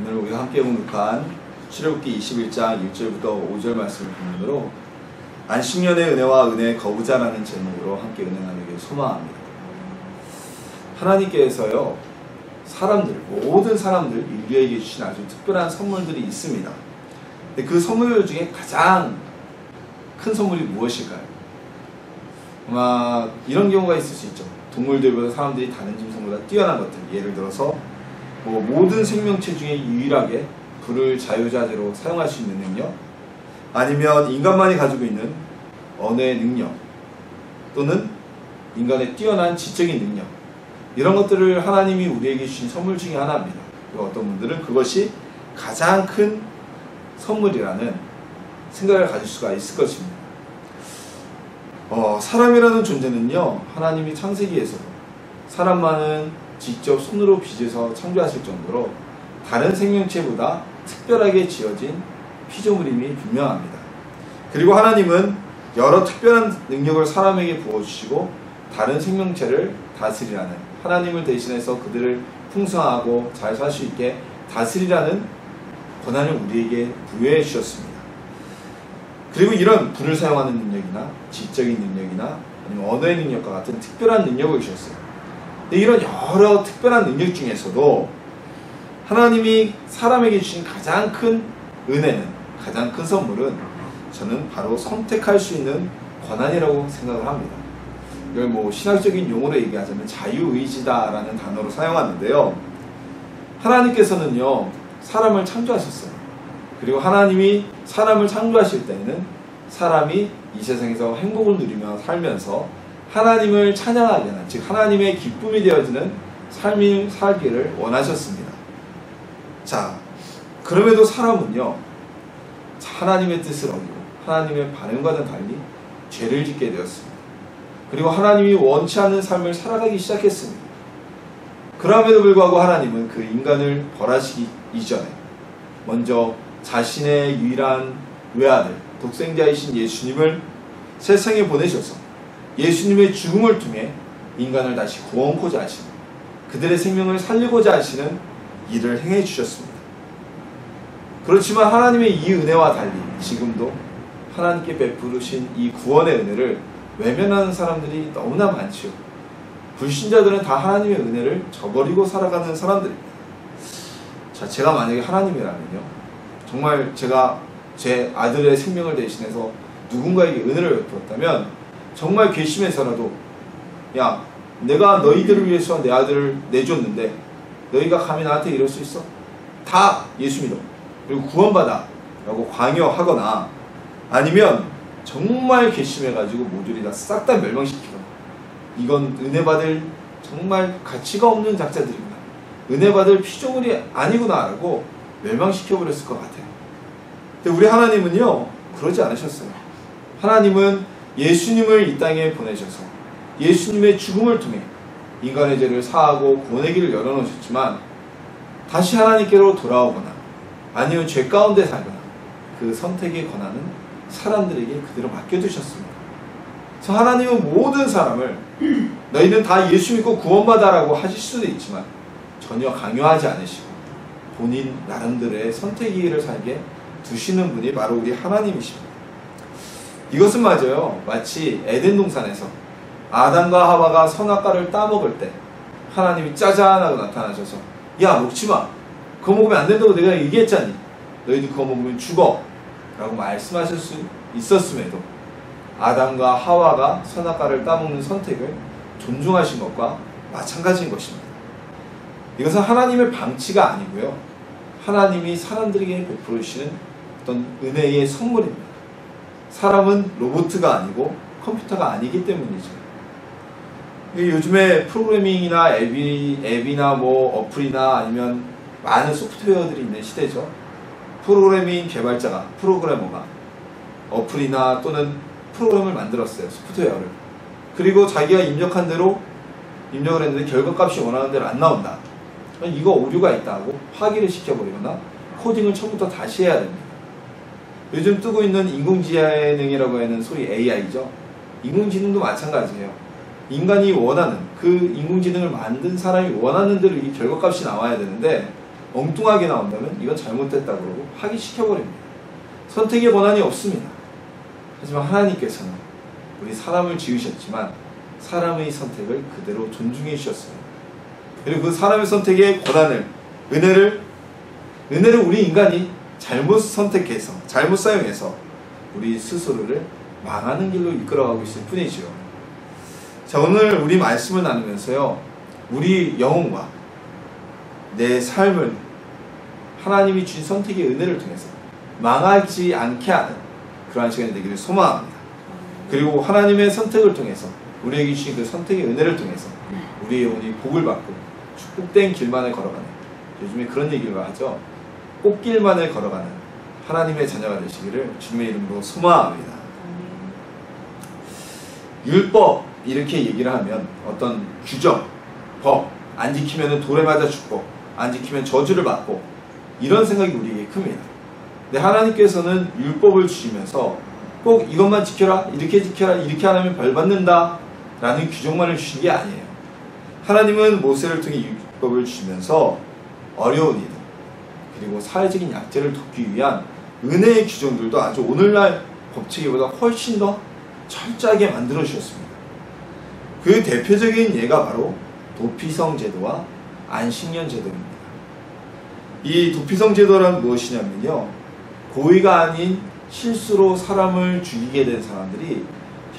오늘 우리가 함께 공독한 출애굽기 21장 1절부터 5절 말씀을 본문으로 안식년의 은혜와 은혜의 거부자라는 제목으로 함께 은행하기를 소망합니다. 하나님께서요, 모든 사람들, 인류에게 주신 아주 특별한 선물들이 있습니다. 근데 그 선물 중에 가장 큰 선물이 무엇일까요? 아마 이런 경우가 있을 수 있죠. 동물들보다 사람들이 다른 짐승보다 뛰어난 것들, 예를 들어서 모든 생명체 중에 유일하게 불을 자유자재로 사용할 수 있는 능력, 아니면 인간만이 가지고 있는 언어의 능력, 또는 인간의 뛰어난 지적인 능력, 이런 것들을 하나님이 우리에게 주신 선물 중에 하나입니다. 그리고 어떤 분들은 그것이 가장 큰 선물이라는 생각을 가질 수가 있을 것입니다. 사람이라는 존재는요, 하나님이 창세기에서도 사람만은 직접 손으로 빚어서 창조하실 정도로 다른 생명체보다 특별하게 지어진 피조물임이 분명합니다. 그리고 하나님은 여러 특별한 능력을 사람에게 부어주시고 다른 생명체를 다스리라는, 하나님을 대신해서 그들을 풍성하고 잘 살 수 있게 다스리라는 권한을 우리에게 부여해 주셨습니다. 그리고 이런 불을 사용하는 능력이나 지적인 능력이나 아니면 언어의 능력과 같은 특별한 능력을 주셨어요. 이런 여러 특별한 능력 중에서도 하나님이 사람에게 주신 가장 큰 은혜는, 가장 큰 선물은 저는 바로 선택할 수 있는 권한이라고 생각을 합니다. 이걸 신학적인 용어로 얘기하자면 자유의지다라는 단어로 사용하는데요. 하나님께서는요, 사람을 창조하셨어요. 그리고 하나님이 사람을 창조하실 때에는 사람이 이 세상에서 행복을 누리며 살면서 하나님을 찬양하게 하는, 즉 하나님의 기쁨이 되어지는 삶을 살기를 원하셨습니다. 자, 그럼에도 사람은요, 하나님의 뜻을 어기고 하나님의 반응과는 달리 죄를 짓게 되었습니다. 그리고 하나님이 원치 않는 삶을 살아가기 시작했습니다. 그럼에도 불구하고 하나님은 그 인간을 벌하시기 이전에 먼저 자신의 유일한 외아들, 독생자이신 예수님을 세상에 보내셔서 예수님의 죽음을 통해 인간을 다시 구원코자 하시는, 그들의 생명을 살리고자 하시는 일을 행해 주셨습니다. 그렇지만 하나님의 이 은혜와 달리 지금도 하나님께 베푸르신 이 구원의 은혜를 외면하는 사람들이 너무나 많지요. 불신자들은 다 하나님의 은혜를 저버리고 살아가는 사람들입니다. 자, 제가 만약에 하나님이라면요, 정말 제가 제 아들의 생명을 대신해서 누군가에게 은혜를 베풀었다면 정말 괘씸해서라도, 야, 내가 너희들을 위해서 내 아들을 내줬는데 너희가 감히 나한테 이럴 수 있어? 다 예수 믿어, 그리고 구원받아 라고 강요하거나, 아니면 정말 괘씸해가지고 모조리 다 싹 다 멸망시키거나, 이건 은혜 받을 정말 가치가 없는 작자들이구나, 은혜 받을 피조물이 아니구나 라고 멸망시켜버렸을 것 같아요. 근데 우리 하나님은요, 그러지 않으셨어요. 하나님은 예수님을 이 땅에 보내셔서 예수님의 죽음을 통해 인간의 죄를 사하고 구원의 길을 열어놓으셨지만, 다시 하나님께로 돌아오거나 아니면 죄 가운데 살거나 그 선택의 권한은 사람들에게 그대로 맡겨두셨습니다. 그래서 하나님은 모든 사람을 너희는 다 예수 믿고 구원받아라고 하실 수도 있지만 전혀 강요하지 않으시고 본인 나름대로의 선택의 길을 살게 두시는 분이 바로 우리 하나님이십니다. 이것은 맞아요. 마치 에덴 동산에서 아담과 하와가 선악과를 따먹을 때 하나님이 짜잔 하고 나타나셔서, 야, 먹지마, 그거 먹으면 안 된다고 내가 얘기했잖니, 너희들 그거 먹으면 죽어 라고 말씀하실 수 있었음에도 아담과 하와가 선악과를 따먹는 선택을 존중하신 것과 마찬가지인 것입니다. 이것은 하나님의 방치가 아니고요, 하나님이 사람들에게 베풀으시는 어떤 은혜의 선물입니다. 사람은 로봇가 아니고 컴퓨터가 아니기 때문이죠. 요즘에 프로그래밍이나 앱이나 어플이나 아니면 많은 소프트웨어들이 있는 시대죠. 프로그래밍 개발자가, 프로그래머가 어플이나 또는 프로그램을 만들었어요, 소프트웨어를. 그리고 자기가 입력한 대로 입력을 했는데 결과값이 원하는 대로 안 나온다, 이거 오류가 있다고 파기를 시켜버리거나 코딩을 처음부터 다시 해야 됩니다. 요즘 뜨고 있는 인공지능이라고 하는 소위 AI죠. 인공지능도 마찬가지예요. 인간이 원하는, 그 인공지능을 만든 사람이 원하는 대로 이 결과값이 나와야 되는데 엉뚱하게 나온다면 이건 잘못됐다고 그러고 파기시켜버립니다. 선택의 권한이 없습니다. 하지만 하나님께서는 우리 사람을 지으셨지만 사람의 선택을 그대로 존중해 주셨어요. 그리고 그 사람의 선택의 권한을, 은혜를 우리 인간이 잘못 선택해서, 잘못 사용해서 우리 스스로를 망하는 길로 이끌어가고 있을 뿐이죠. 자, 오늘 우리 말씀을 나누면서요, 우리 영혼과 내 삶을 하나님이 주신 선택의 은혜를 통해서 망하지 않게 하는 그러한 시간이 되기를 소망합니다. 그리고 하나님의 선택을 통해서, 우리에게 주신 그 선택의 은혜를 통해서 우리의 영혼이 복을 받고 축복된 길만을 걸어가는, 요즘에 그런 얘기를 하죠. 꽃길만을 걸어가는 하나님의 자녀가 되시기를 주님의 이름으로 소망합니다. 율법 이렇게 얘기를 하면 어떤 규정, 법, 안 지키면 돌에 맞아 죽고 안 지키면 저주를 받고 이런 생각이 우리에게 큽니다. 근데 하나님께서는 율법을 주시면서 꼭 이것만 지켜라, 이렇게 지켜라, 이렇게 안 하면 벌 받는다 라는 규정만을 주신 게 아니에요. 하나님은 모세를 통해 율법을 주시면서 어려운 일, 그리고 사회적인 약자를 돕기 위한 은혜의 규정들도 아주 오늘날 법칙보다 훨씬 더 철저하게 만들어 주셨습니다. 그 대표적인 예가 바로 도피성 제도와 안식년 제도입니다. 이 도피성 제도란 무엇이냐면요, 고의가 아닌 실수로 사람을 죽이게 된 사람들이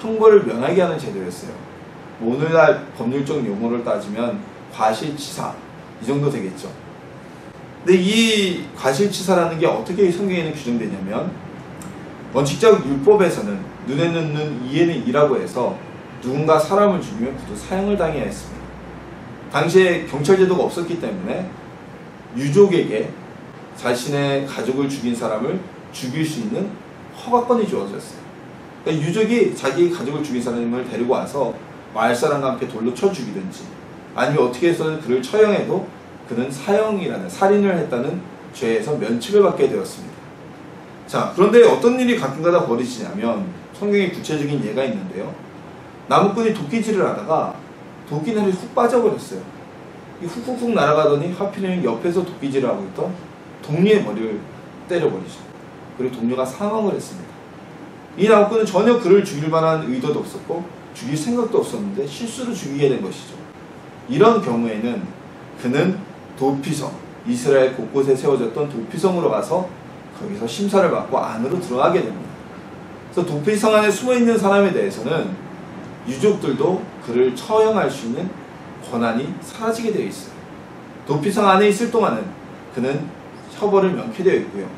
형벌을 면하게 하는 제도였어요. 오늘날 법률적 용어를 따지면 과실치사 이 정도 되겠죠. 근데 이 과실치사라는 게 어떻게 성경에는 규정되냐면, 원칙적 율법에서는 눈에는 눈, 이에는 이라고 해서 누군가 사람을 죽이면 그도 사형을 당해야 했습니다. 당시에 경찰제도가 없었기 때문에 유족에게 자신의 가족을 죽인 사람을 죽일 수 있는 허가권이 주어졌어요. 그러니까 유족이 자기 가족을 죽인 사람을 데리고 와서 마을 사람과 함께 돌로 쳐 죽이든지, 아니면 어떻게 해서는 그를 처형해도 그는 사형이라는, 살인을 했다는 죄에서 면책을 받게 되었습니다. 자, 그런데 어떤 일이 가끔가다 벌어지냐면, 성경에 구체적인 예가 있는데요, 나무꾼이 도끼질을 하다가 도끼날이 훅 빠져버렸어요. 이 훅훅훅 날아가더니 하필이면 옆에서 도끼질을 하고 있던 동료의 머리를 때려버리죠. 그리고 동료가 사망을 했습니다. 이 나무꾼은 전혀 그를 죽일 만한 의도도 없었고 죽일 생각도 없었는데 실수로 죽이게 된 것이죠. 이런 경우에는 그는 도피성, 이스라엘 곳곳에 세워졌던 도피성으로 가서 거기서 심사를 받고 안으로 들어가게 됩니다. 그래서 도피성 안에 숨어있는 사람에 대해서는 유족들도 그를 처형할 수 있는 권한이 사라지게 되어 있어요. 도피성 안에 있을 동안은 그는 처벌을免되어 있고요.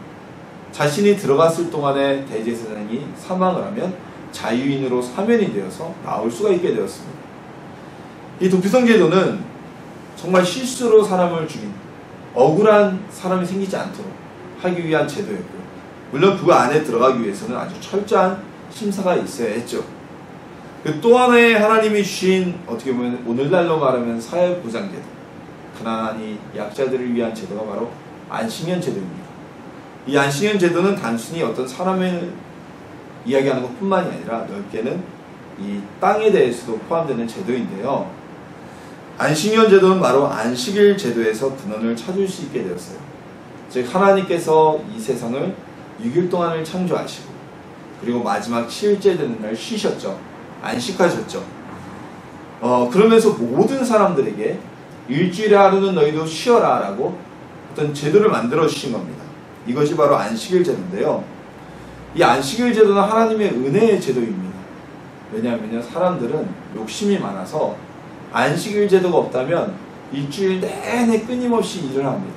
자신이 들어갔을 동안에 대제사장이 사망을 하면 자유인으로 사면이 되어서 나올 수가 있게 되었습니다. 이 도피성 제도는 정말 실수로 사람을 죽인, 억울한 사람이 생기지 않도록 하기 위한 제도였고요. 물론 그 안에 들어가기 위해서는 아주 철저한 심사가 있어야 했죠. 또 하나의 하나님이 주신, 어떻게 보면 오늘날로 말하면 사회보장제도, 가난하니 약자들을 위한 제도가 바로 안식년 제도입니다. 이 안식년 제도는 단순히 어떤 사람을 이야기하는 것 뿐만이 아니라 넓게는 이 땅에 대해서도 포함되는 제도인데요, 안식년 제도는 바로 안식일 제도에서 근원을 찾을 수 있게 되었어요. 즉 하나님께서 이 세상을 6일 동안을 창조하시고 그리고 마지막 7일째 되는 날 쉬셨죠. 안식하셨죠. 그러면서 모든 사람들에게 일주일에 하루는 너희도 쉬어라 라고 어떤 제도를 만들어 주신 겁니다. 이것이 바로 안식일 제도인데요, 이 안식일 제도는 하나님의 은혜의 제도입니다. 왜냐하면 사람들은 욕심이 많아서 안식일 제도가 없다면 일주일 내내 끊임없이 일을 합니다.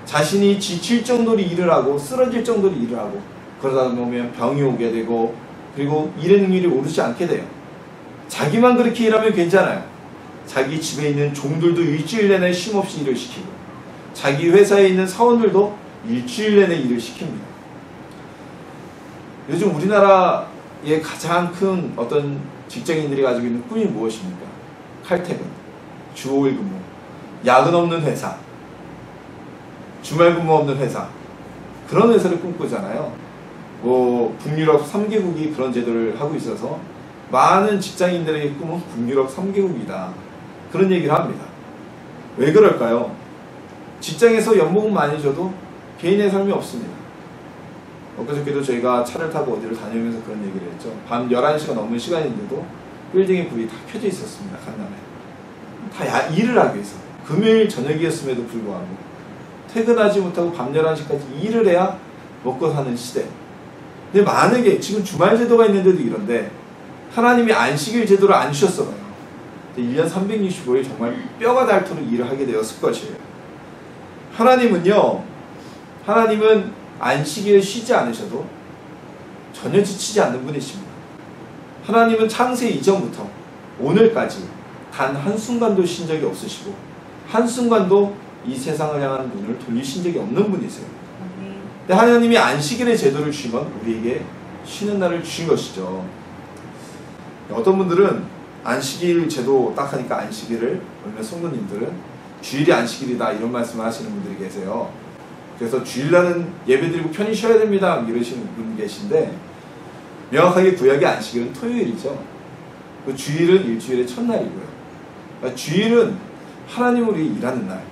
자신이 지칠 정도로 일을 하고 쓰러질 정도로 일을 하고 그러다 보면 병이 오게 되고 그리고 일의 능률이 오르지 않게 돼요. 자기만 그렇게 일하면 괜찮아요. 자기 집에 있는 종들도 일주일 내내 쉼없이 일을 시키고 자기 회사에 있는 사원들도 일주일 내내 일을 시킵니다. 요즘 우리나라의 가장 큰 어떤 직장인들이 가지고 있는 꿈이 무엇입니까? 칼퇴근, 주 5일 근무, 야근 없는 회사, 주말 근무 없는 회사, 그런 회사를 꿈꾸잖아요. 북유럽 3개국이 그런 제도를 하고 있어서 많은 직장인들의 꿈은 북유럽 3개국이다. 그런 얘기를 합니다. 왜 그럴까요? 직장에서 연봉은 많이 줘도 개인의 삶이 없습니다. 엊그저께도 저희가 차를 타고 어디를 다니면서 그런 얘기를 했죠. 밤 11시가 넘은 시간인데도 빌딩에 불이 다 켜져 있었습니다. 강남에. 다 일을 하기 위해서. 금요일 저녁이었음에도 불구하고 퇴근하지 못하고 밤 11시까지 일을 해야 먹고 사는 시대. 근데 만약에 지금 주말 제도가 있는데도 이런데 하나님이 안식일 제도를 안 주셨어요. 1년 365일 정말 뼈가 닳도록 일을 하게 되었을 것이에요. 하나님은 안식일에 쉬지 않으셔도 전혀 지치지 않는 분이십니다. 하나님은 창세 이전부터 오늘까지 단 한순간도 쉰 적이 없으시고 한순간도 이 세상을 향한 눈을 돌리신 적이 없는 분이세요. 근데 하나님이 안식일의 제도를 주신 건 우리에게 쉬는 날을 주신 것이죠. 어떤 분들은 안식일 제도 딱 하니까 안식일을, 몇몇 성도님들은 주일이 안식일이다 이런 말씀을 하시는 분들이 계세요. 그래서 주일날은 예배드리고 편히 쉬어야 됩니다 이러시는 분 계신데, 명확하게 구약의 안식일은 토요일이죠. 그 주일은 일주일의 첫날이고요. 그러니까 주일은 하나님을 위해 일하는 날,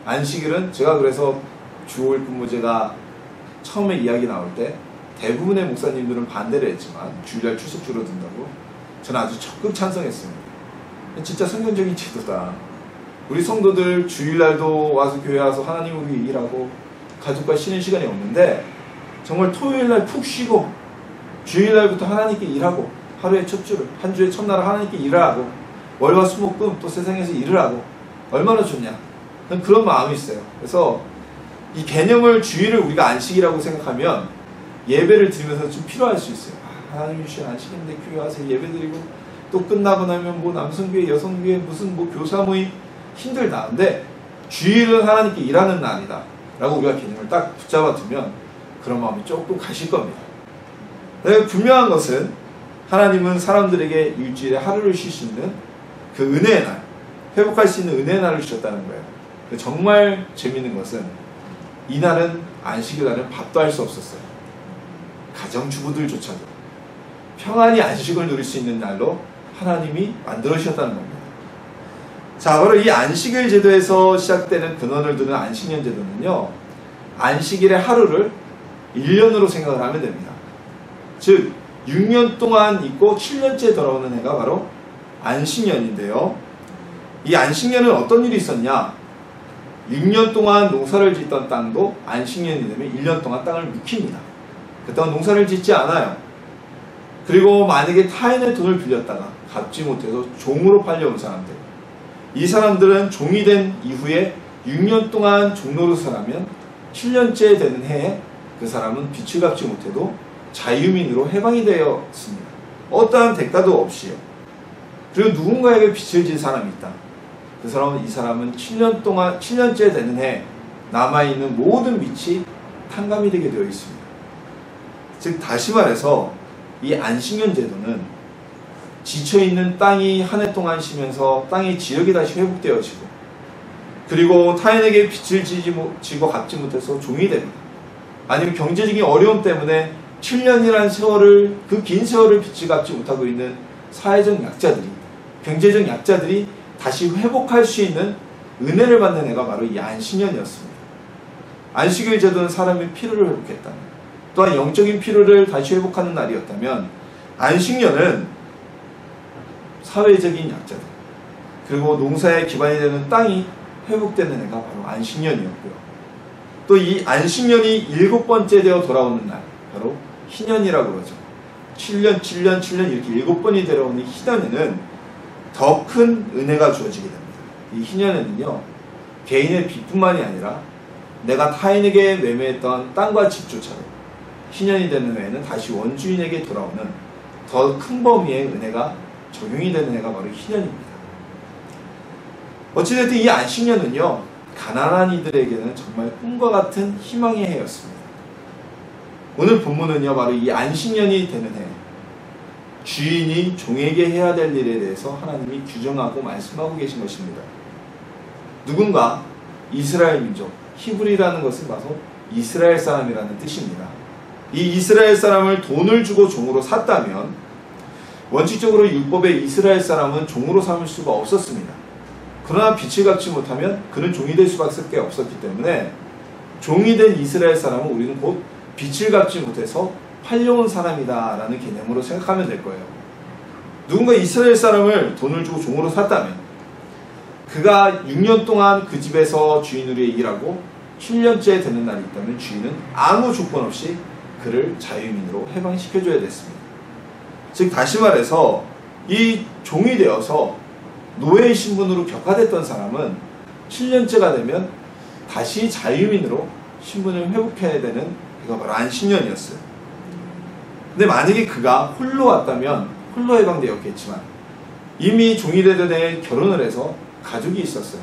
안식일은, 제가 그래서 주일 근무제가 처음에 이야기 나올 때 대부분의 목사님들은 반대를 했지만 주일날 출석 줄어든다고 저는 아주 적극 찬성했습니다. 진짜 성경적인 제도다. 우리 성도들 주일날도 와서 교회 와서 하나님을 위해 일하고 가족과 쉬는 시간이 없는데 정말 토요일날 푹 쉬고 주일날부터 하나님께 일하고 하루의 첫 주를, 한 주의 첫날을 하나님께 일을 하고 월화 수목금 또 세상에서 일을 하고 얼마나 좋냐, 그런 마음이 있어요. 그래서 이 개념을, 주일을 우리가 안식이라고 생각하면 예배를 드리면서 좀 필요할 수 있어요. 하나님 주신 안식인데 교회 와서 예배 드리고 또 끝나고 나면 뭐 남성교회 여성교회 무슨 뭐 교사 모임 힘들다. 근데 주일은 하나님께 일하는 날이다 라고 우리가 개념을 딱 붙잡아 두면 그런 마음이 조금 가실 겁니다. 분명한 것은 하나님은 사람들에게 일주일에 하루를 쉴 수 있는 그 은혜의 날, 회복할 수 있는 은혜의 날을 주셨다는 거예요. 정말 재밌는 것은 이 날은, 안식일 날은 밥도 할 수 없었어요. 가정주부들조차도 평안히 안식을 누릴 수 있는 날로 하나님이 만들어 주셨다는 겁니다. 자, 바로 이 안식일 제도에서 시작되는 근원을 두는 안식년 제도는요, 안식일의 하루를 1년으로 생각을 하면 됩니다. 즉 6년 동안 있고 7년째 돌아오는 해가 바로 안식년인데요. 이 안식년은 어떤 일이 있었냐? 6년 동안 농사를 짓던 땅도 안식년이 되면 1년 동안 땅을 묵힙니다. 그동안 농사를 짓지 않아요. 그리고 만약에 타인의 돈을 빌렸다가 갚지 못해서 종으로 팔려온 사람들, 이 사람들은 종이 된 이후에 6년 동안 종노릇을 하면 7년째 되는 해에 그 사람은 빚을 갚지 못해도 자유민으로 해방이 되었습니다. 어떠한 대가도 없이요. 그리고 누군가에게 빚을 진 사람이 있다. 그 사람은, 이 사람은 7년째 되는 해 남아있는 모든 빚이 탕감이 되게 되어 있습니다. 즉 다시 말해서 이 안식년 제도는 지쳐있는 땅이 한 해 동안 쉬면서 땅의 지력이 다시 회복되어지고, 그리고 타인에게 빚을 지고 갚지 못해서 종이 됩니다. 아니면 경제적인 어려움 때문에 7년이라는 세월을, 그 긴 세월을 빚을 갚지 못하고 있는 사회적 약자들이, 경제적 약자들이 다시 회복할 수 있는 은혜를 받는 해가 바로 이 안식년이었습니다. 안식일 제도는 사람의 피로를 회복했다. 또한 영적인 피로를 다시 회복하는 날이었다면, 안식년은 사회적인 약자들, 그리고 농사의 기반이 되는 땅이 회복되는 해가 바로 안식년이었고요. 또 이 안식년이 7번째 되어 돌아오는 날, 바로 희년이라고 그러죠. 7년, 7년, 7년 이렇게 7번이 되어오는 희년에는 더 큰 은혜가 주어지게 됩니다. 이 희년에는요, 개인의 빚뿐만이 아니라 내가 타인에게 매매했던 땅과 집조차도 희년이 되는 해에는 다시 원주인에게 돌아오는 더 큰 범위의 은혜가 적용이 되는 해가 바로 희년입니다. 어찌됐든 이 안식년은요, 가난한 이들에게는 정말 꿈과 같은 희망의 해였습니다. 오늘 본문은요, 바로 이 안식년이 되는 해, 주인이 종에게 해야 될 일에 대해서 하나님이 규정하고 말씀하고 계신 것입니다. 누군가 이스라엘 민족, 히브리라는 것은 바로 이스라엘 사람이라는 뜻입니다. 이 이스라엘 사람을 돈을 주고 종으로 샀다면 원칙적으로 율법에 이스라엘 사람은 종으로 삼을 수가 없었습니다. 그러나 빛을 갚지 못하면 그는 종이 될 수밖에 없었기 때문에 종이 된 이스라엘 사람은 우리는 곧 빛을 갚지 못해서 팔려온 사람이다 라는 개념으로 생각하면 될 거예요. 누군가 이스라엘 사람을 돈을 주고 종으로 샀다면 그가 6년 동안 그 집에서 주인으로 일하고 7년째 되는 날이 있다면 주인은 아무 조건 없이 그를 자유민으로 해방시켜줘야 됐습니다. 즉 다시 말해서 이 종이 되어서 노예의 신분으로 격화됐던 사람은 7년째가 되면 다시 자유민으로 신분을 회복해야 되는 그가 바로 안식년이었어요. 근데 만약에 그가 홀로 왔다면 홀로 해방되었겠지만 이미 종이 되던 해에 결혼을 해서 가족이 있었어요.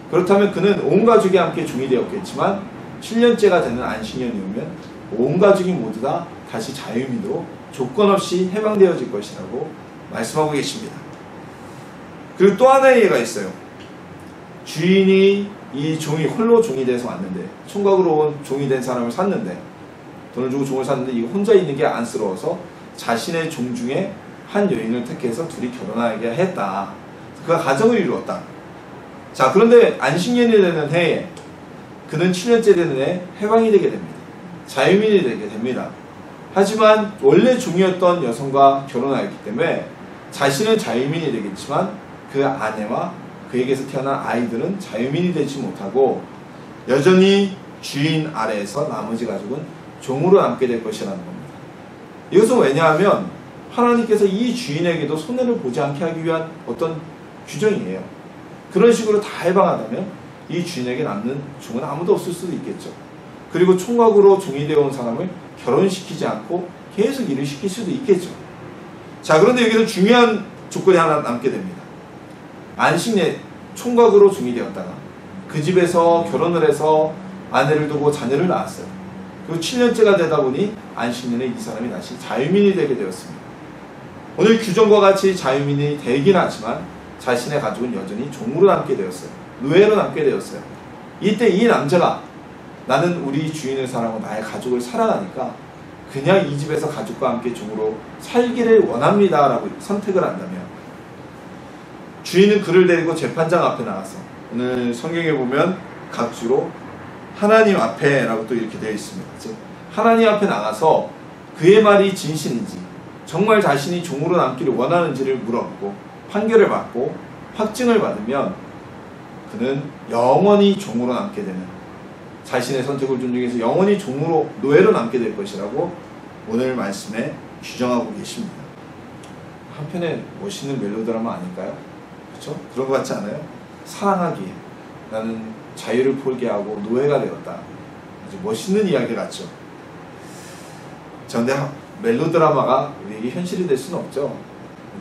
그렇다면 그는 온 가족이 함께 종이 되었겠지만 7년째가 되는 안식년이 오면 온 가족이 모두 다 다시 자유민으로 조건 없이 해방되어질 것이라고 말씀하고 계십니다. 그리고 또 하나의 예가 있어요. 주인이 이 종이 홀로 종이 돼서 왔는데 총각으로 온 종이 된 사람을 샀는데 돈을 주고 종을 샀는데 이거 혼자 있는 게 안쓰러워서 자신의 종 중에 한 여인을 택해서 둘이 결혼하게 했다. 그가 가정을 이루었다. 자, 그런데 안식년이 되는 해에 그는 7년째 되는 해에 해방이 되게 됩니다. 자유민이 되게 됩니다. 하지만 원래 종이었던 여성과 결혼하였기 때문에 자신은 자유민이 되겠지만 그 아내와 그에게서 태어난 아이들은 자유민이 되지 못하고 여전히 주인 아래에서 나머지 가족은 종으로 남게 될 것이라는 겁니다. 이것은 왜냐하면 하나님께서 이 주인에게도 손해를 보지 않게 하기 위한 어떤 규정이에요. 그런 식으로 다 해방하다면 이 주인에게 남는 종은 아무도 없을 수도 있겠죠. 그리고 총각으로 종이 되어 온 사람을 결혼시키지 않고 계속 일을 시킬 수도 있겠죠. 자, 그런데 여기서 중요한 조건이 하나 남게 됩니다. 안식년 총각으로 종이 되었다가 그 집에서 결혼을 해서 아내를 두고 자녀를 낳았어요. 그리고 7년째가 되다 보니 안식년에 이 사람이 다시 자유민이 되게 되었습니다. 오늘 규정과 같이 자유민이 되긴 하지만 자신의 가족은 여전히 종으로 남게 되었어요. 노예로 남게 되었어요. 이때 이 남자가 나는 우리 주인을 사랑하고 나의 가족을 사랑하니까 그냥 이 집에서 가족과 함께 종으로 살기를 원합니다 라고 선택을 한다면 주인은 그를 데리고 재판장 앞에 나가서 오늘 성경에 보면 각주로 하나님 앞에 라고 또 이렇게 되어 있습니다. 즉 하나님 앞에 나가서 그의 말이 진실인지 정말 자신이 종으로 남기를 원하는지를 물어보고 판결을 받고 확증을 받으면 그는 영원히 종으로 남게 되는, 자신의 선택을 존중해서 영원히 종으로 노예로 남게 될 것이라고 오늘 말씀에 규정하고 계십니다. 한편의 멋있는 멜로드라마 아닐까요? 그렇죠? 그런 것 같지 않아요? 사랑하기에 나는 자유를 포기하고 노예가 되었다. 아주 멋있는 이야기 같죠? 그런데 멜로드라마가 우리에게 현실이 될 수는 없죠.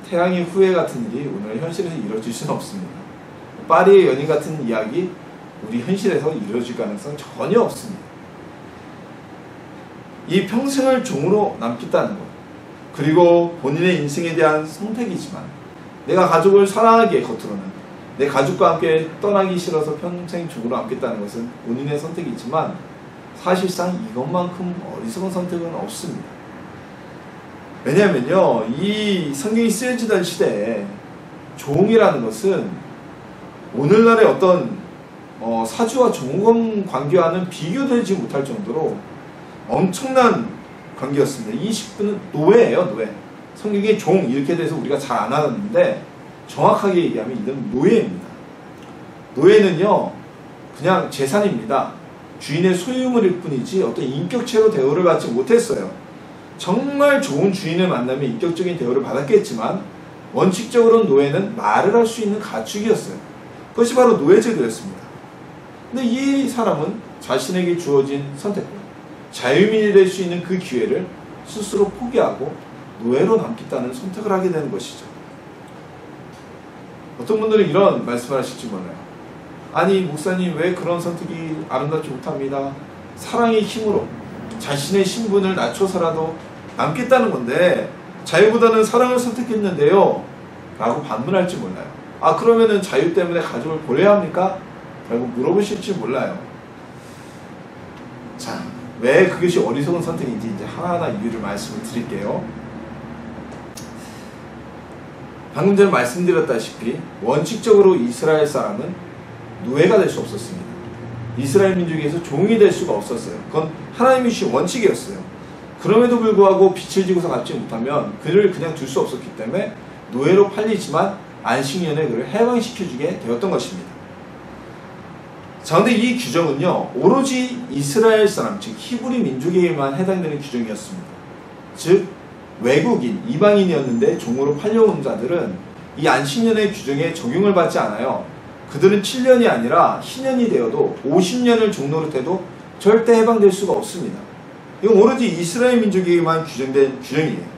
태양의 후예 같은 일이 오늘 현실에서 이루어질 수는 없습니다. 파리의 연인 같은 이야기 우리 현실에서 이루어질 가능성 전혀 없습니다. 이 평생을 종으로 남겠다는 것, 그리고 본인의 인생에 대한 선택이지만 내가 가족을 사랑하기에 겉으로는 내 가족과 함께 떠나기 싫어서 평생 종으로 남겠다는 것은 본인의 선택이지만 사실상 이것만큼 어리석은 선택은 없습니다. 왜냐하면요, 이 성경이 쓰여지던 시대에 종이라는 것은 오늘날의 어떤 사주와 종업 관계와는 비교되지 못할 정도로 엄청난 관계였습니다. 이 식구는 노예예요, 노예. 성경에 종 이렇게 돼서 우리가 잘 안 하는데 정확하게 얘기하면 이건 노예입니다. 노예는요 그냥 재산입니다. 주인의 소유물일 뿐이지 어떤 인격체로 대우를 받지 못했어요. 정말 좋은 주인을 만나면 인격적인 대우를 받았겠지만 원칙적으로는 노예는 말을 할 수 있는 가축이었어요. 그것이 바로 노예제도였습니다. 근데 이 사람은 자신에게 주어진 선택권, 자유민이 될 수 있는 그 기회를 스스로 포기하고 노예로 남겠다는 선택을 하게 되는 것이죠. 어떤 분들은 이런 말씀을 하실지 몰라요. 아니 목사님, 왜 그런 선택이 아름답지 못합니다. 사랑의 힘으로 자신의 신분을 낮춰서라도 남겠다는 건데 자유보다는 사랑을 선택했는데요 라고 반문할지 몰라요. 아, 그러면은 자유 때문에 가족을 버려야 합니까? 라고 물어보실지 몰라요. 자, 왜 그것이 어리석은 선택인지 이제 하나하나 이유를 말씀을 드릴게요. 방금 전에 말씀드렸다시피 원칙적으로 이스라엘 사람은 노예가 될 수 없었습니다. 이스라엘 민족에서 종이 될 수가 없었어요. 그건 하나님이 주신 원칙이었어요. 그럼에도 불구하고 빛을 지고서 갚지 못하면 그를 그냥 둘 수 없었기 때문에 노예로 팔리지만 안식년에 그를 해방시켜주게 되었던 것입니다. 자, 근데 이 규정은요, 오로지 이스라엘 사람, 즉 히브리 민족에게만 해당되는 규정이었습니다. 즉 외국인, 이방인이었는데 종으로 팔려온 자들은 이 안식년의 규정에 적용을 받지 않아요. 그들은 7년이 아니라 희년이 되어도 50년을 종노릇해도 절대 해방될 수가 없습니다. 이건 오로지 이스라엘 민족에게만 규정된 규정이에요.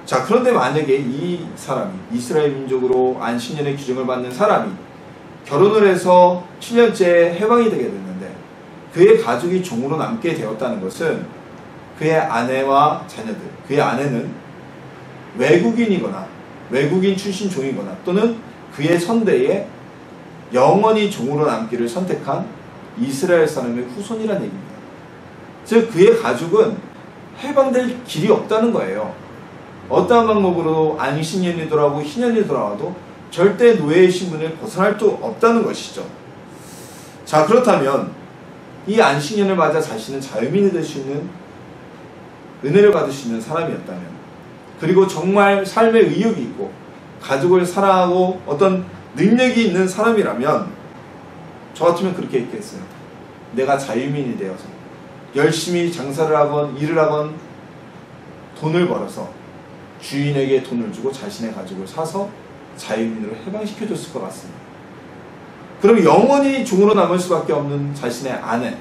자, 그런데 만약에 이 사람이 이스라엘 민족으로 안식년의 규정을 받는 사람이 결혼을 해서 7년째 해방이 되게 됐는데 그의 가족이 종으로 남게 되었다는 것은 그의 아내와 자녀들, 그의 아내는 외국인이거나 외국인 출신 종이거나 또는 그의 선대에 영원히 종으로 남기를 선택한 이스라엘 사람의 후손이라는 얘기입니다. 즉 그의 가족은 해방될 길이 없다는 거예요. 어떠한 방법으로도 안식년이 돌아오고 희년이 돌아와도 절대 노예의 신분을 벗어날 수 없다는 것이죠. 자, 그렇다면 이 안식년을 맞아 자신은 자유민이 될 수 있는 은혜를 받을 수 있는 사람이었다면, 그리고 정말 삶에 의욕이 있고 가족을 사랑하고 어떤 능력이 있는 사람이라면 저 같으면 그렇게 했겠어요. 내가 자유민이 되어서 열심히 장사를 하건 일을 하건 돈을 벌어서 주인에게 돈을 주고 자신의 가족을 사서 자유민으로 해방시켜줬을 것 같습니다. 그럼 영원히 종으로 남을 수밖에 없는 자신의 아내,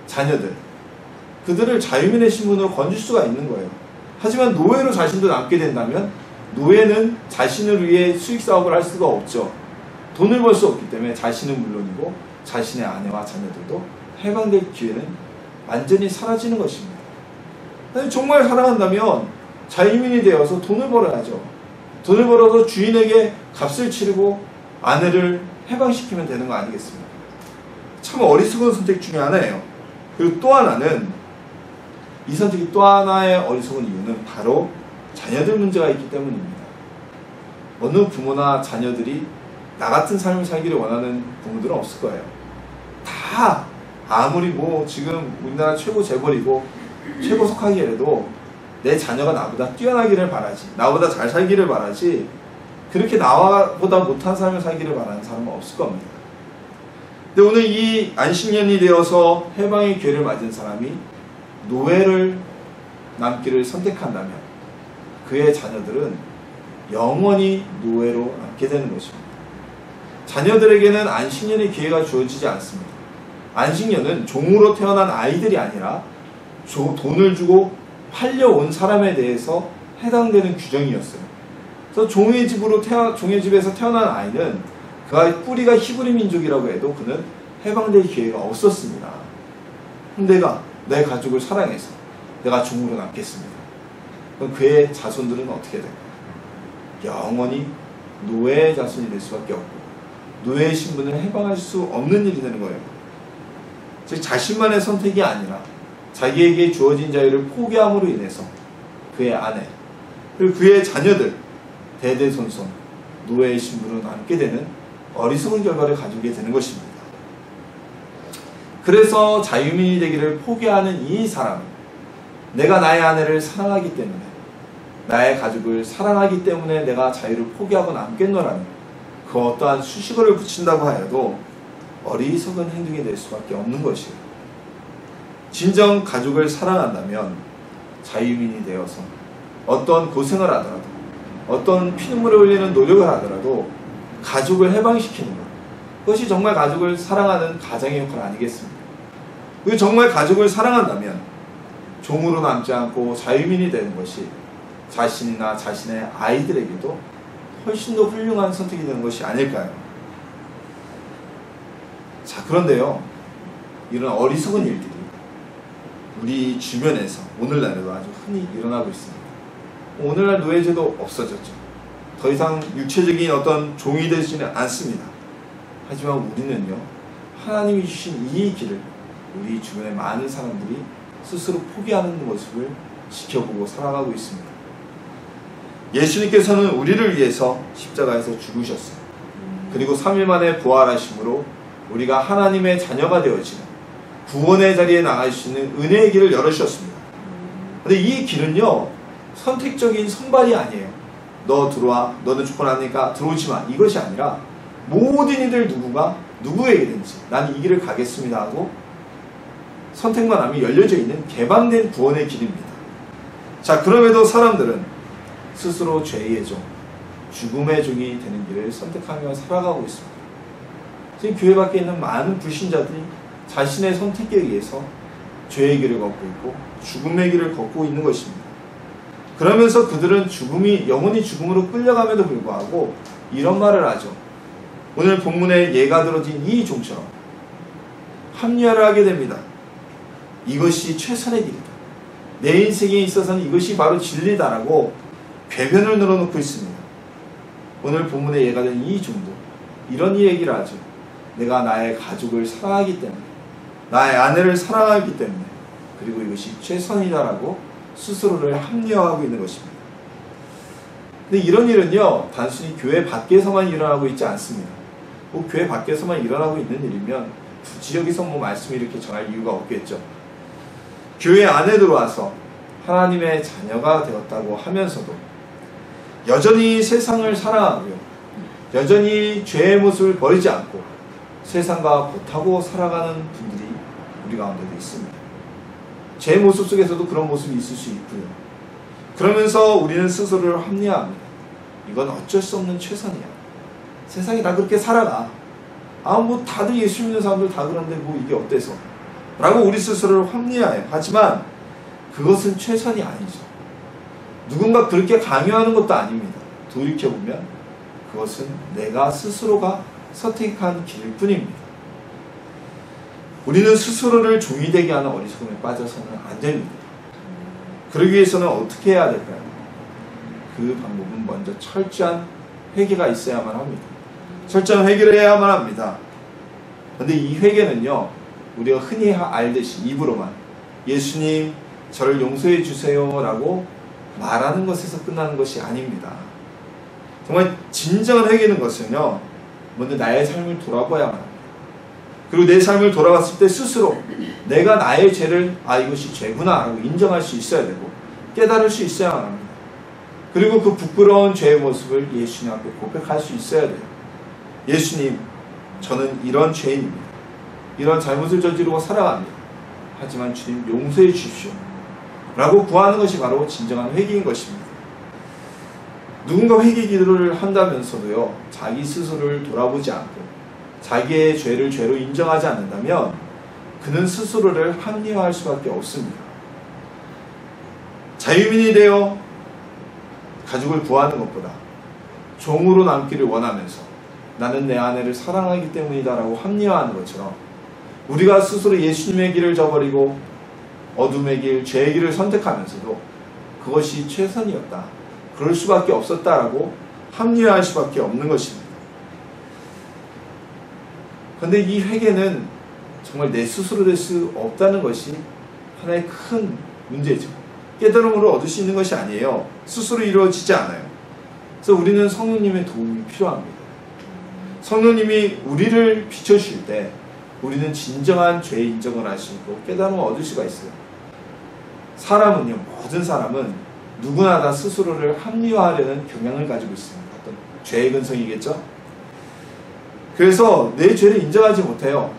자녀들, 그들을 자유민의 신분으로 건질 수가 있는 거예요. 하지만 노예로 자신도 남게 된다면 노예는 자신을 위해 수익사업을 할 수가 없죠. 돈을 벌 수 없기 때문에 자신은 물론이고 자신의 아내와 자녀들도 해방될 기회는 완전히 사라지는 것입니다. 정말 사랑한다면 자유민이 되어서 돈을 벌어야죠. 돈을 벌어서 주인에게 값을 치르고 아내를 해방시키면 되는 거 아니겠습니까? 참 어리석은 선택 중에 하나예요. 그리고 또 하나는, 이 선택이 또 하나의 어리석은 이유는 바로 자녀들 문제가 있기 때문입니다. 어느 부모나 자녀들이 나 같은 삶을 살기를 원하는 부모들은 없을 거예요. 다 아무리 뭐 지금 우리나라 최고 재벌이고 최고 속하기에라도 내 자녀가 나보다 뛰어나기를 바라지, 나보다 잘 살기를 바라지, 그렇게 나보다 못한 삶을 살기를 바라는 사람은 없을 겁니다. 근데 오늘 이 안식년이 되어서 해방의 기회를 맞은 사람이 노예를 남기를 선택한다면 그의 자녀들은 영원히 노예로 남게 되는 것입니다. 자녀들에게는 안식년의 기회가 주어지지 않습니다. 안식년은 종으로 태어난 아이들이 아니라 돈을 주고 팔려온 사람에 대해서 해당되는 규정이었어요. 그래서 종의 집에서 태어난 아이는 그가 뿌리가 히브리 민족이라고 해도 그는 해방될 기회가 없었습니다. 내가 내 가족을 사랑해서 내가 종으로 남겠습니다. 그럼 그의 자손들은 어떻게 될까요? 영원히 노예의 자손이 될 수밖에 없고 노예의 신분을 해방할 수 없는 일이 되는 거예요. 즉 자신만의 선택이 아니라 자기에게 주어진 자유를 포기함으로 인해서 그의 아내 그리고 그의 자녀들 대대손손 노예의 신분으로 남게 되는 어리석은 결과를 가지게 되는 것입니다. 그래서 자유민이 되기를 포기하는 이 사람은 내가 나의 아내를 사랑하기 때문에, 나의 가족을 사랑하기 때문에 내가 자유를 포기하고 남겠노라는 그 어떠한 수식어를 붙인다고 하여도 어리석은 행동이 될 수밖에 없는 것이에요. 진정 가족을 사랑한다면 자유민이 되어서 어떤 고생을 하더라도 어떤 피눈물을 흘리는 노력을 하더라도 가족을 해방시키는 것, 그것이 정말 가족을 사랑하는 가장의 역할 아니겠습니까? 그리고 정말 가족을 사랑한다면 종으로 남지 않고 자유민이 되는 것이 자신이나 자신의 아이들에게도 훨씬 더 훌륭한 선택이 되는 것이 아닐까요? 자, 그런데요, 이런 어리석은 일들이 우리 주변에서 오늘날에도 아주 흔히 일어나고 있습니다. 오늘날 노예제도 없어졌죠. 더 이상 육체적인 어떤 종이 되지는 않습니다. 하지만 우리는요, 하나님이 주신 이 길을 우리 주변의 많은 사람들이 스스로 포기하는 모습을 지켜보고 살아가고 있습니다. 예수님께서는 우리를 위해서 십자가에서 죽으셨어요. 그리고 3일 만에 부활하심으로 우리가 하나님의 자녀가 되어지는 구원의 자리에 나갈 수 있는 은혜의 길을 열어주셨습니다. 근데 이 길은요, 선택적인 선발이 아니에요. 너 들어와, 너는 축복하니까 들어오지 마, 이것이 아니라 모든 이들 누구에게든지 난 이 길을 가겠습니다 하고 선택만 하면 열려져 있는 개방된 구원의 길입니다. 자, 그럼에도 사람들은 스스로 죄의 종, 죽음의 종이 되는 길을 선택하며 살아가고 있습니다. 지금 교회 밖에 있는 많은 불신자들이 자신의 선택에 의해서 죄의 길을 걷고 있고 죽음의 길을 걷고 있는 것입니다. 그러면서 그들은 영원히 죽음으로 끌려감에도 불구하고 이런 말을 하죠. 오늘 본문에 예가 들어진 이 종처럼 합리화를 하게 됩니다. 이것이 최선의 길이다. 내 인생에 있어서는 이것이 바로 진리다라고 궤변을 늘어놓고 있습니다. 오늘 본문에 예가 된 이 종도 이런 얘기를 하죠. 내가 나의 가족을 사랑하기 때문에, 나의 아내를 사랑하기 때문에, 그리고 이것이 최선이다라고 스스로를 합리화하고 있는 것입니다. 근데 이런 일은요, 단순히 교회 밖에서만 일어나고 있지 않습니다. 뭐 교회 밖에서만 일어나고 있는 일이면 굳이 여기서 뭐 말씀을 이렇게 전할 이유가 없겠죠. 교회 안에 들어와서 하나님의 자녀가 되었다고 하면서도 여전히 세상을 사랑하고요, 여전히 죄의 모습을 버리지 않고 세상과 보타고 살아가는 분들이 우리 가운데도 있습니다. 제 모습 속에서도 그런 모습이 있을 수 있고요. 그러면서 우리는 스스로를 합리화합니다. 이건 어쩔 수 없는 최선이야. 세상이 다 그렇게 살아가. 뭐 다들 예수 믿는 사람들 다 그런데 뭐 이게 어때서? 라고 우리 스스로를 합리화해요. 하지만 그것은 최선이 아니죠. 누군가 그렇게 강요하는 것도 아닙니다. 돌이켜보면 그것은 내가 스스로가 선택한 길일 뿐입니다. 우리는 스스로를 종이 되게 하는 어리석음에 빠져서는 안 됩니다. 그러기 위해서는 어떻게 해야 될까요? 그 방법은 먼저 철저한 회개가 있어야만 합니다. 철저한 회개를 해야만 합니다. 그런데 이 회개는요, 우리가 흔히 알듯이 입으로만 예수님 저를 용서해 주세요 라고 말하는 것에서 끝나는 것이 아닙니다. 정말 진정한 회개는 것은요, 먼저 나의 삶을 돌아봐야만 합니다. 그리고 내 삶을 돌아봤을 때 스스로 내가 나의 죄를 이것이 죄구나 라고 인정할 수 있어야 되고 깨달을 수 있어야만 합니다. 그리고 그 부끄러운 죄의 모습을 예수님 앞에 고백할 수 있어야 돼요. 예수님, 저는 이런 죄인입니다. 이런 잘못을 저지르고 살아갑니다. 하지만 주님 용서해 주십시오 라고 구하는 것이 바로 진정한 회개인 것입니다. 누군가 회개 기도를 한다면서도요, 자기 스스로를 돌아보지 않고 자기의 죄를 죄로 인정하지 않는다면 그는 스스로를 합리화할 수밖에 없습니다. 자유민이 되어 가족을 구하는 것보다 종으로 남기를 원하면서 나는 내 아내를 사랑하기 때문이다 라고 합리화하는 것처럼 우리가 스스로 예수님의 길을 저버리고 어둠의 길, 죄의 길을 선택하면서도 그것이 최선이었다, 그럴 수밖에 없었다라고 합리화할 수밖에 없는 것입니다. 그런데 이 회개는 정말 내 스스로 될 수 없다는 것이 하나의 큰 문제죠. 깨달음으로 얻을 수 있는 것이 아니에요. 스스로 이루어지지 않아요. 그래서 우리는 성령님의 도움이 필요합니다. 성령님이 우리를 비춰주실 때 우리는 진정한 죄의 인정을 할 수 있고 깨달음을 얻을 수가 있어요. 사람은요, 모든 사람은 누구나 다 스스로를 합리화하려는 경향을 가지고 있습니다. 어떤 죄의 근성이겠죠? 그래서 내 죄를 인정하지 못해요.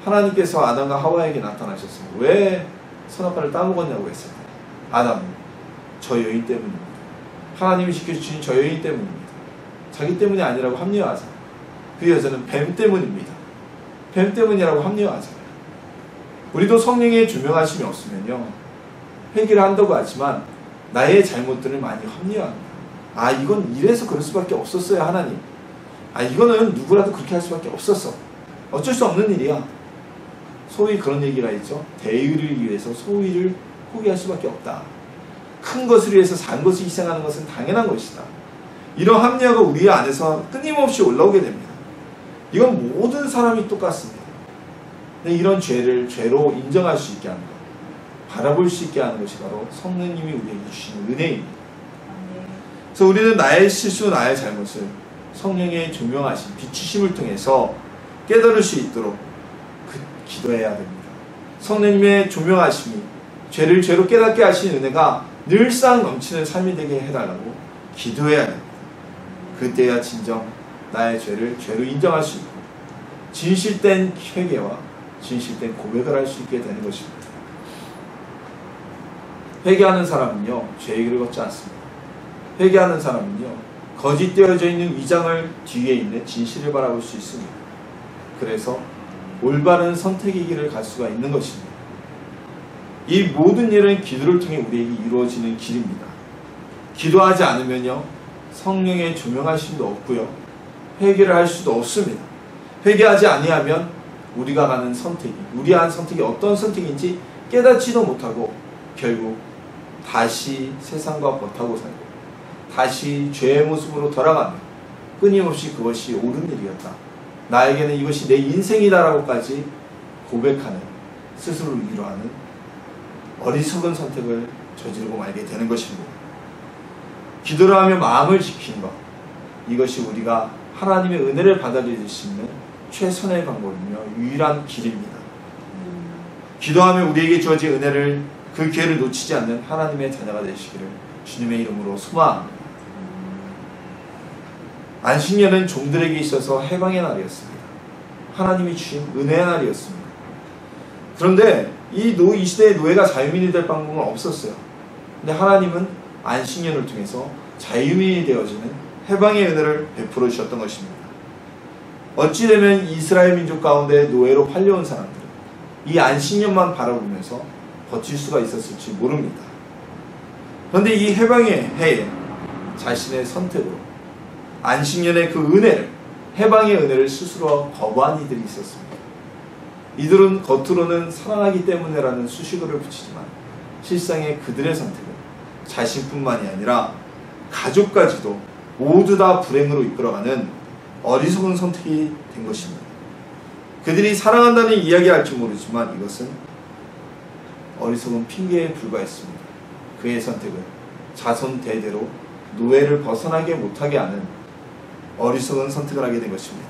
하나님께서 아담과 하와에게 나타나셨습니다. 왜 선악과를 따먹었냐고 했을 때, 아담, 저 여인 때문입니다. 하나님이 시켜주신 저 여인 때문입니다. 자기 때문이 아니라고 합리화하잖아요. 그 여자는 뱀 때문입니다. 뱀 때문이라고 합리화하잖아요. 우리도 성령의 조명하심이 없으면요, 회개를 한다고 하지만 나의 잘못들을 많이 합리화합니다. 이건 이래서 그럴 수밖에 없었어요, 하나님. 이거는 누구라도 그렇게 할 수밖에 없었어. 어쩔 수 없는 일이야. 소위 그런 얘기가 있죠. 대의를 위해서 소위를 포기할 수밖에 없다. 큰 것을 위해서 작은 것을 희생하는 것은 당연한 것이다. 이런 합리화가 우리 안에서 끊임없이 올라오게 됩니다. 이건 모든 사람이 똑같습니다. 근데 이런 죄를 죄로 인정할 수 있게 하는 것, 바라볼 수 있게 하는 것이 바로 성령님이 우리에게 주시는 은혜입니다. 그래서 우리는 나의 실수, 나의 잘못을 성령의 조명하심, 비추심을 통해서 깨달을 수 있도록 기도해야 됩니다. 성령님의 조명하심이 죄를 죄로 깨닫게 하시는 은혜가 늘상 넘치는 삶이 되게 해달라고 기도해야 됩니다. 그때야 진정 나의 죄를 죄로 인정할 수 있고 진실된 회개와 진실된 고백을 할 수 있게 되는 것입니다. 회개하는 사람은요, 죄의 길을 걷지 않습니다. 회개하는 사람은요, 거짓되어져 있는 위장을 뒤에 있는 진실을 바라볼 수 있습니다. 그래서 올바른 선택의 길을 갈 수가 있는 것입니다. 이 모든 일은 기도를 통해 우리에게 이루어지는 길입니다. 기도하지 않으면요, 성령의 조명하심도 없고요, 회개를 할 수도 없습니다. 회개하지 아니하면 우리가 가는 선택이, 우리 한 선택이 어떤 선택인지 깨닫지도 못하고 결국 다시 세상과 버타고 살고 다시 죄의 모습으로 돌아가며 끊임없이 그것이 옳은 일이었다, 나에게는 이것이 내 인생이다라고까지 고백하는, 스스로를 위로하는 어리석은 선택을 저지르고 말게 되는 것입니다. 기도를 하며 마음을 지키는 것, 이것이 우리가 하나님의 은혜를 받아들일 수 있는 최선의 방법이며 유일한 길입니다. 기도하며 우리에게 주어진 은혜를, 그 기회를 놓치지 않는 하나님의 자녀가 되시기를 주님의 이름으로 소망합니다. 안식년은 종들에게 있어서 해방의 날이었습니다. 하나님이 주신 은혜의 날이었습니다. 그런데 이 시대의 노예가 자유민이 될 방법은 없었어요. 근데 하나님은 안식년을 통해서 자유민이 되어지는 해방의 은혜를 베풀어 주셨던 것입니다. 어찌되면 이스라엘 민족 가운데 노예로 팔려온 사람들은 이 안식년만 바라보면서 버틸 수가 있었을지 모릅니다. 그런데 이 해방의 해에 자신의 선택으로 안식년의 그 은혜를, 해방의 은혜를 스스로 거부한 이들이 있었습니다. 이들은 겉으로는 사랑하기 때문에라는 수식어를 붙이지만 실상의 그들의 선택은 자신뿐만이 아니라 가족까지도 모두 다 불행으로 이끌어가는 어리석은 선택이 된 것입니다. 그들이 사랑한다는 이야기할지 모르지만 이것은 어리석은 핑계에 불과했습니다. 그의 선택은 자손 대대로 노예를 벗어나게 못하게 하는 어리석은 선택을 하게 된 것입니다.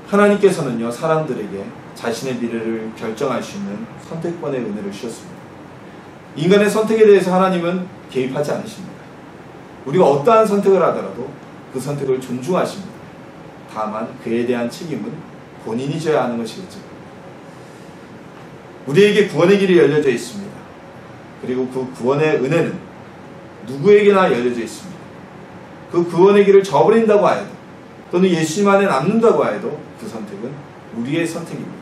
하나님께서는요, 사람들에게 자신의 미래를 결정할 수 있는 선택권의 은혜를 주셨습니다. 인간의 선택에 대해서 하나님은 개입하지 않으십니다. 우리가 어떠한 선택을 하더라도 그 선택을 존중하십니다. 다만 그에 대한 책임은 본인이 져야 하는 것이겠죠. 우리에게 구원의 길이 열려져 있습니다. 그리고 그 구원의 은혜는 누구에게나 열려져 있습니다. 그 구원의 길을 저버린다고 하여도 또는 예수님 안에 남는다고 하여도 그 선택은 우리의 선택입니다.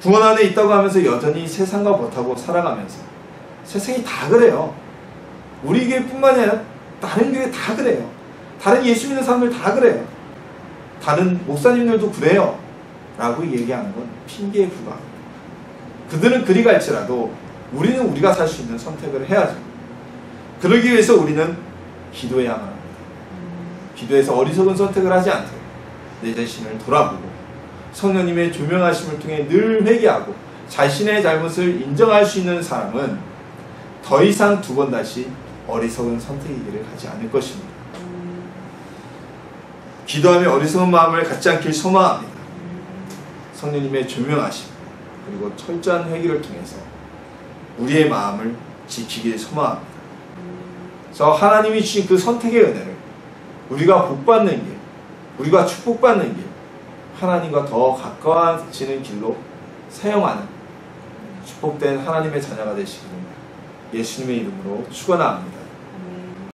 구원 안에 있다고 하면서 여전히 세상과 버타고 살아가면서, 세상이 다 그래요. 우리 교회뿐만이 아니라 다른 교회 다 그래요. 다른 예수 믿는 사람들 다 그래요. 다른 목사님들도 그래요 라고 얘기하는 건 핑계에 불과합니다. 그들은 그리 갈지라도 우리는 우리가 살 수 있는 선택을 해야죠. 그러기 위해서 우리는 기도해야만 합니다. 기도해서 어리석은 선택을 하지 않도록 내 자신을 돌아보고 성령님의 조명하심을 통해 늘 회개하고 자신의 잘못을 인정할 수 있는 사람은 더 이상 두 번 다시 어리석은 선택의 길을 가지 않을 것입니다. 기도하며 어리석은 마음을 갖지 않길 소망합니다. 성령님의 조명하심 그리고 철저한 회개를 통해서 우리의 마음을 지키길 소망합니다. 그래서 하나님이 주신 그 선택의 은혜를 우리가 복받는 길, 우리가 축복받는 길, 하나님과 더 가까워지는 길로 사용하는 축복된 하나님의 자녀가 되시기를 예수님의 이름으로 축원합니다.